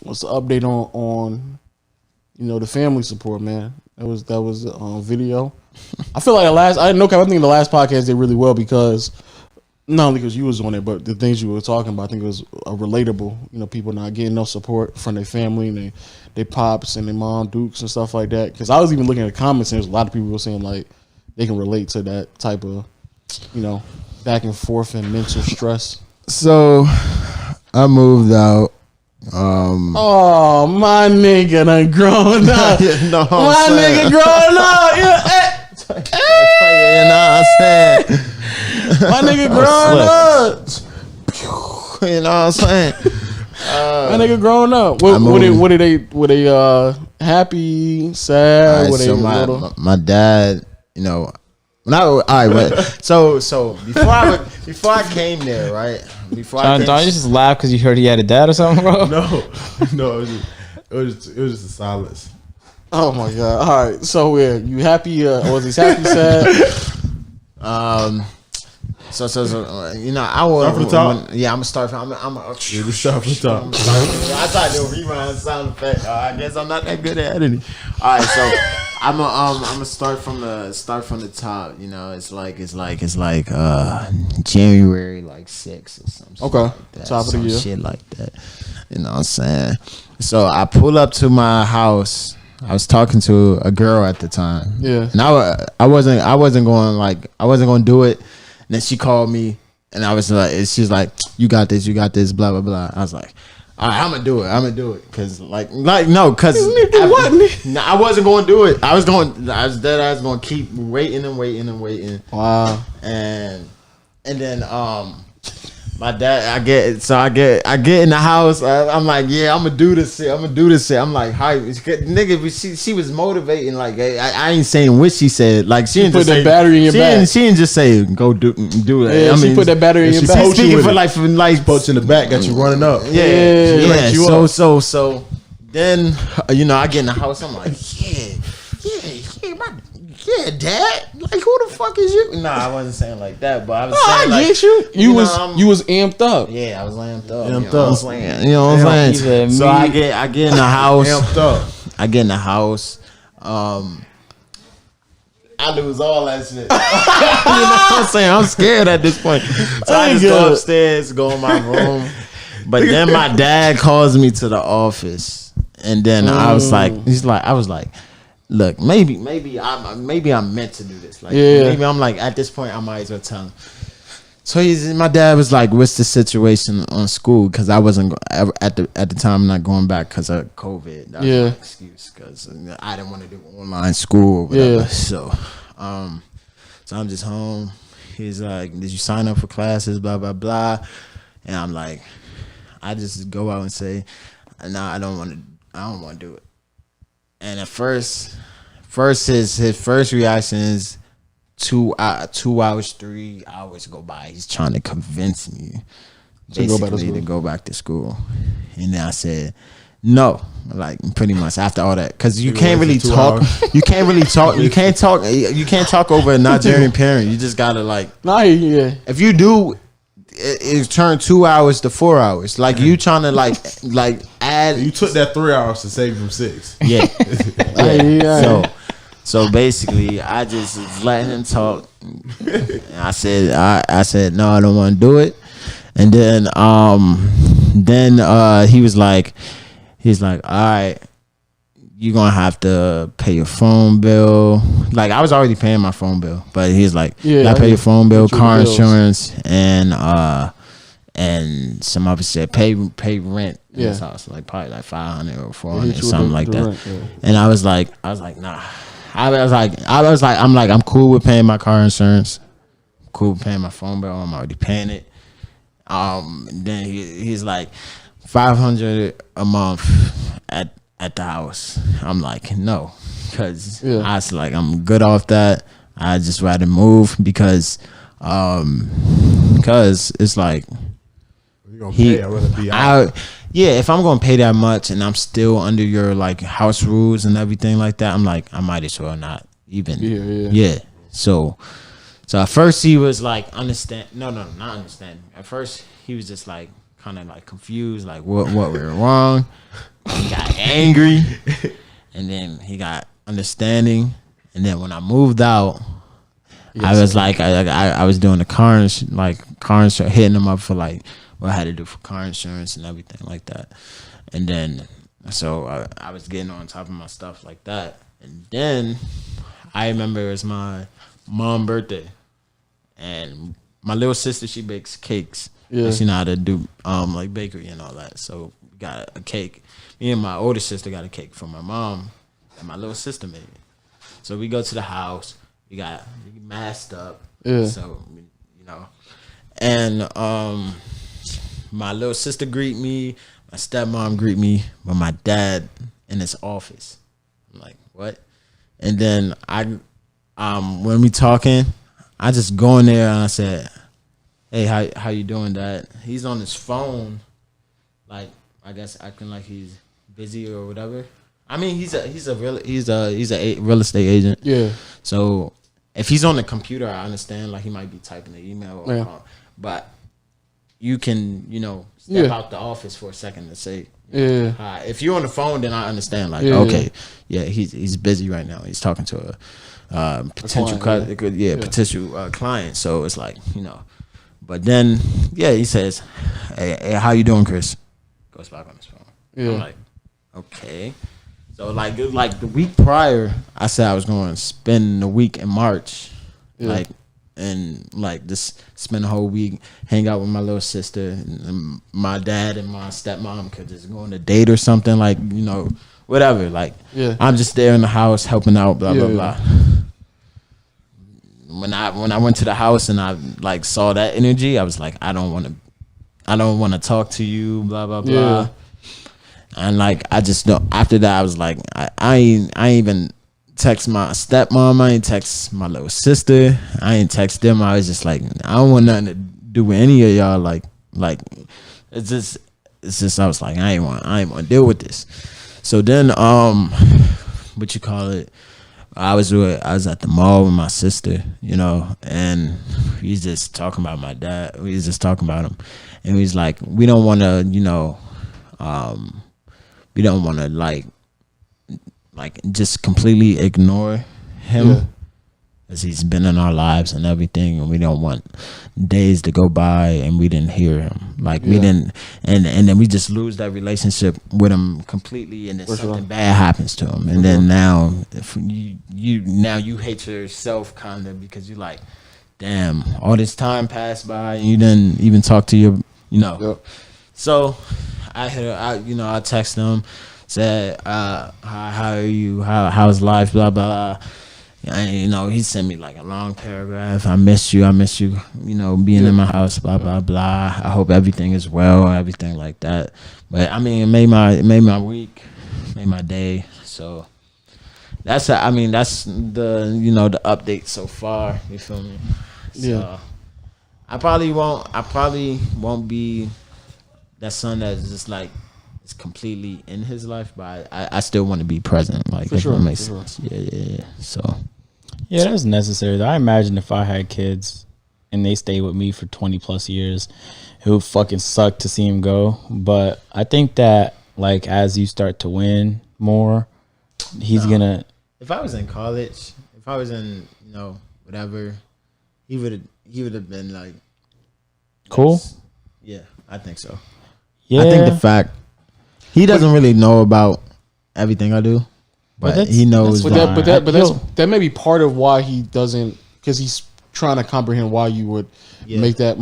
what's the update on the family support, man? That was video. I feel like I think the last podcast did really well because not only because you was on it, but the things you were talking about, I think it was relatable. People not getting no support from their family and they pops and their mom, dukes and stuff like that. Because I was even looking at the comments and there's a lot of people were saying like they can relate to that type of, back and forth and mental stress. So I moved out. Oh, my nigga done grown up. No, my nigga grown up. You know what I'm saying? My nigga grown up. You know what I'm saying? My nigga grown up. Were they happy, sad? So my dad, so before I came there, right? Don't you just laugh because you heard he had a dad or something, bro? No, it was just a silence. Oh my god! All right, so you happy? Was he happy, sad? So I Start will. from the top? I'm gonna start from. Just start from the top. I tried to rewind sound effect. I guess I'm not that good at editing. All right, so I'm gonna start from the top. It's like January 6th or something. Okay, like that. top of the year, shit like that. You know what I'm saying? So I pull up to my house. I was talking to a girl at the time. Yeah, and I wasn't going to do it. And then she called me, and I was like, she's like, you got this, blah blah blah. I was like, all right, I'm gonna do it, cause cause I wasn't going to do it. I was going to keep waiting. Wow. And then my dad, I get in the house. I'm like, yeah, I'm gonna do this shit. I'm like, hype, nigga. She was motivating. Like, I ain't saying what she said. Like, she didn't put just the say, battery in your back. She didn't just say go do it. Yeah, she put that battery in your back. Speaking for like Poach in the back, got you running up. Yeah. So then I get in the house. I'm like, yeah, dad. Like, who the fuck is you? Nah, I wasn't saying like that, but I was saying I get you. You was amped up. Yeah, I was amped up. You know what I'm saying? So I get in the house. Amped up. I get in the house. I lose all that shit. You know what I'm saying? I'm scared at this point. So I just go upstairs, go in my room. But then my dad calls me to the office, and then I was like, look, maybe I'm meant to do this. Like, maybe I'm like, at this point, I might as well tell him. So my dad was like, "What's the situation on school?" Because I wasn't at the time not going back because of COVID. That was my excuse because I didn't want to do online school or whatever. Yeah. So I'm just home. He's like, "Did you sign up for classes?" Blah blah blah. And I'm like, I just go out and say, "No, I don't want to do it." And at first his first reaction is 2 hours, 3 hours go by. He's trying to convince me basically to go back to school. And then I said no, like pretty much after all that, because you can't really talk. You can't really talk. You can't talk over a Nigerian parent. You just gotta like. If you do. It turned 2 hours to 4 hours. Like you trying to like add. You took that 3 hours to save from 6. Yeah. So basically, I just was letting him talk. I said no, I don't want to do it. And then he's like, all right, you're gonna have to pay your phone bill. Like, I was already paying my phone bill, but he's like, I pay your phone bill, car insurance, and some other shit. Pay rent in this house, like probably like $500 or $400, something like that. Rent, And I was like, nah. I'm cool with paying my car insurance. Cool with paying my phone bill. I'm already paying it. Then he's like, $500 a month at the house. I'm like, no, because I was like, I'm good off that. I just rather move because it's like You're gonna pay, I'd rather be out. If I'm gonna pay that much and I'm still under your like house rules and everything like that, I'm like, I might as well not even. Yeah. So at first he was like, understand. No, not understand. At first he was just like kind of like confused, like what went wrong. angry, and then he got understanding, and then when I moved out, I was like, I was doing the car insurance, hitting him up for like what I had to do for car insurance and everything like that, and then so I was getting on top of my stuff like that, and then I remember it was my mom's birthday, and my little sister, she bakes cakes. Yeah, she know how to do like bakery and all that. So we got a cake. Me and my older sister got a cake from my mom, and my little sister made it. So we go to the house. We masked up. Yeah. So and my little sister greet me. My stepmom greet me, but my dad in his office. I'm like, what? And then when we talking, I just go in there and I said, hey, how you doing, Dad? He's on his phone, like I guess acting like he's busy or whatever. I mean, he's a real estate agent. Yeah. So if he's on the computer, I understand like he might be typing an email or call, but you can step out the office for a second to say hi. If you're on the phone, then I understand like okay, he's busy right now. He's talking to a potential potential client. So it's like But then, he says, hey, how you doing, Chris? Goes back on his phone. Yeah. I'm like, okay. So, like the week prior, I said I was going to spend the week in March. Yeah. Just spend the whole week, hang out with my little sister. And my dad and my stepmom could just go on a date or something, whatever. I'm just there in the house helping out, blah, blah, blah. When I went to the house and I saw that energy, I was like, I don't want to talk to you, blah blah blah. Yeah. And I just don't. After that, I was like, I ain't even text my stepmom. I ain't text my little sister. I ain't text them. I was just like, I don't want nothing to do with any of y'all. It's just. I was like, I ain't want to deal with this. So then, what you call it? I was at the mall with my sister, and he's just talking about my dad. We was just talking about him, and he's like, we don't want to, we don't want to just completely ignore him, as he's been in our lives and everything, and we don't want days to go by and we didn't hear him. We didn't, and then we just lose that relationship with him completely, and then something bad happens to him, and then now if you hate yourself kind of, because you're like, damn, all this time passed by and you didn't even talk to your So I text him, said, how are you, how's life, blah blah. He sent me a long paragraph. I miss you, being in my house, blah blah blah. I hope everything is well, everything like that. But I mean, it made my week, made my day. So that's the the update so far. You feel me? So I probably won't be that son that's just it's completely in his life, but I still want to be present. For sure, makes sense. Yeah. So that's necessary. I imagine if I had kids and they stay with me for 20 plus years, it would fucking suck to see him go. But I think that as you start to win more, he's gonna. If I was in college, if I was in whatever, he would have been cool. Yeah, I think so. Yeah, I think the fact. He doesn't really know about everything I do, but he knows. That may be part of why he doesn't, because he's trying to comprehend why you would make that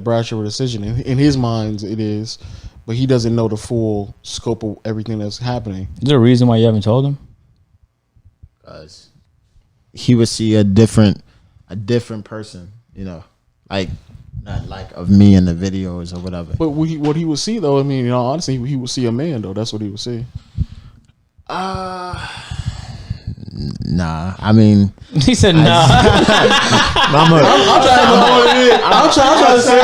brash of a decision. In his mind, it is, but he doesn't know the full scope of everything that's happening. Is there a reason why you haven't told him? Because he would see a different person, not of me in the videos or whatever. But what he would see, though, honestly, he would see a man, though. That's what he would see. Nah. I mean, he said nah. I'm trying to say.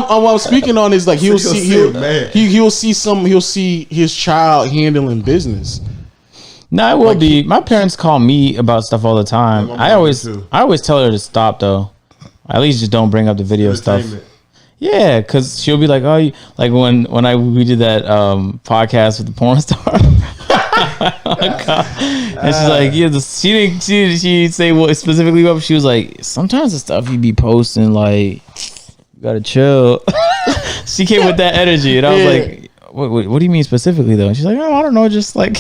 What I'm speaking on is he'll see his child handling business. No, it will be. My parents call me about stuff all the time. I always tell her to stop, though. At least just don't bring up the video stuff. Yeah, because she'll be like, "Oh, you, like when we did that podcast with the porn star." And she's like, "Yeah, she didn't say what specifically what, but she was like, sometimes the stuff you be posting, like, you gotta chill." She came with that energy, and I was like, what do you mean specifically though? And she's like, "Oh, I don't know, just like,"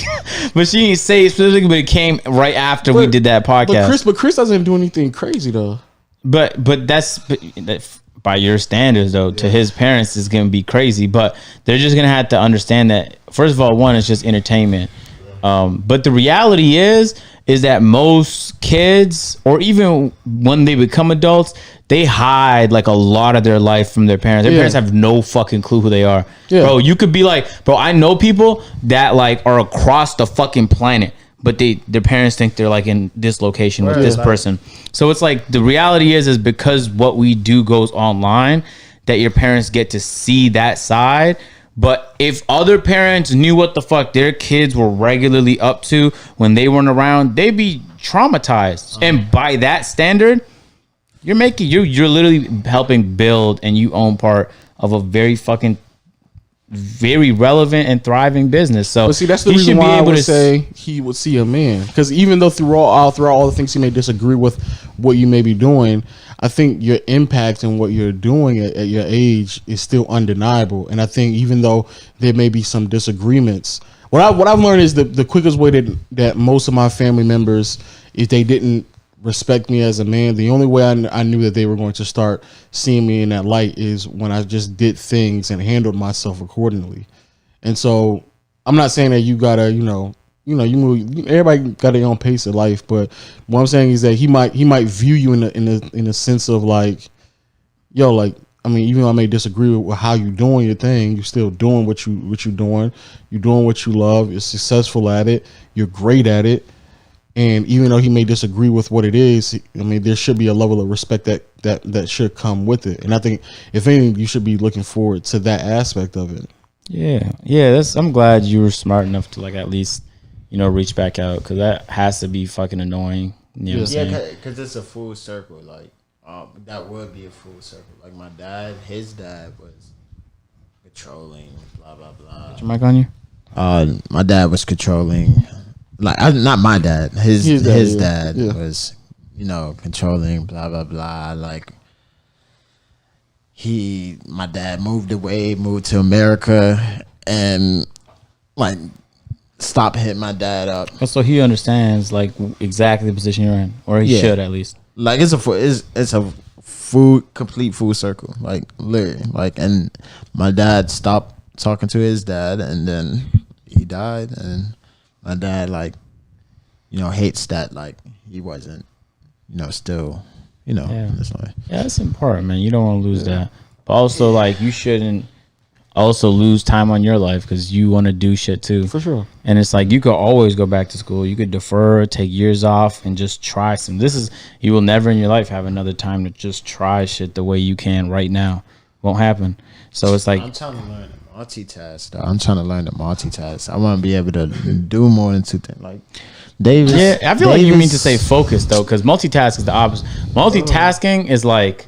but she didn't say it specifically, but it came right after we did that podcast. But Chris doesn't do anything crazy though. But that's by your standards though, to his parents is gonna be crazy. But they're just gonna have to understand that first of all, one, it's just entertainment. But the reality is that most kids, or even when they become adults, they hide like a lot of their life from their parents. Their parents have no fucking clue who they are. Bro, you could be like, bro, I know people that like are across the fucking planet, but their parents think they're like in this location with this person. So it's like the reality is because what we do goes online, that your parents get to see that side. But if other parents knew what the fuck their kids were regularly up to when they weren't around, they'd be traumatized. And by that standard, you're literally helping build, and you own part of a very relevant and thriving business. So, but see, that's the he reason should why be I able would to say he would see a man, because even though throughout all the things he may disagree with what you may be doing, I think your impact and what you're doing at your age is still undeniable. And I think even though there may be some disagreements, what I've learned is the quickest way that most of my family members, if they didn't respect me as a man, the only way I knew that they were going to start seeing me in that light is when I just did things and handled myself accordingly. And so I'm not saying that you gotta, you move. Everybody got their own pace of life, but what I'm saying is that he might view you in a sense of like, yo, like, I mean, even though I may disagree with how you doing your thing, you're still doing what you're doing. You're doing what you love. You're successful at it. You're great at it. And even though he may disagree with what it is, I mean, there should be a level of respect that should come with it. And I think, if anything, you should be looking forward to that aspect of it. Yeah. I'm glad you were smart enough to like at least, reach back out, because that has to be fucking annoying. You know what I'm saying? Because it's a full circle. Like, that would be a full circle. Like my dad, his dad was controlling, blah blah blah. Put your mic on you. My dad was controlling. Like, not my dad. His dad was, controlling, blah blah blah. Like, my dad moved to America, and like stopped hitting my dad up. So he understands like exactly the position you're in, or he should at least. Like, it's a complete full circle. Like, literally, like, and my dad stopped talking to his dad, and then he died, and my dad, like, hates that, like, he wasn't, still, this way. Yeah, that's important, man. You don't want to lose that. But also, like, you shouldn't also lose time on your life, because you want to do shit too. For sure. And it's like, you could always go back to school. You could defer, take years off, and just try some. You will never in your life have another time to just try shit the way you can right now. Won't happen. So it's like, I'm trying to learn to multitask, though. I want to be able to do more than two things. Like, Davis. Yeah, I feel like you mean to say focus, though, because multitask is the opposite. Multitasking is like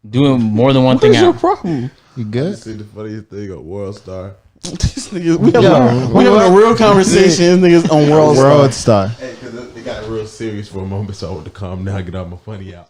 doing more than one thing What's your out. problem? You good? See the funniest thing on World Star. We having a real conversation. Niggas on World Star. World Star. Hey, because they got real serious for a moment, so I want to calm down, get all my funny out.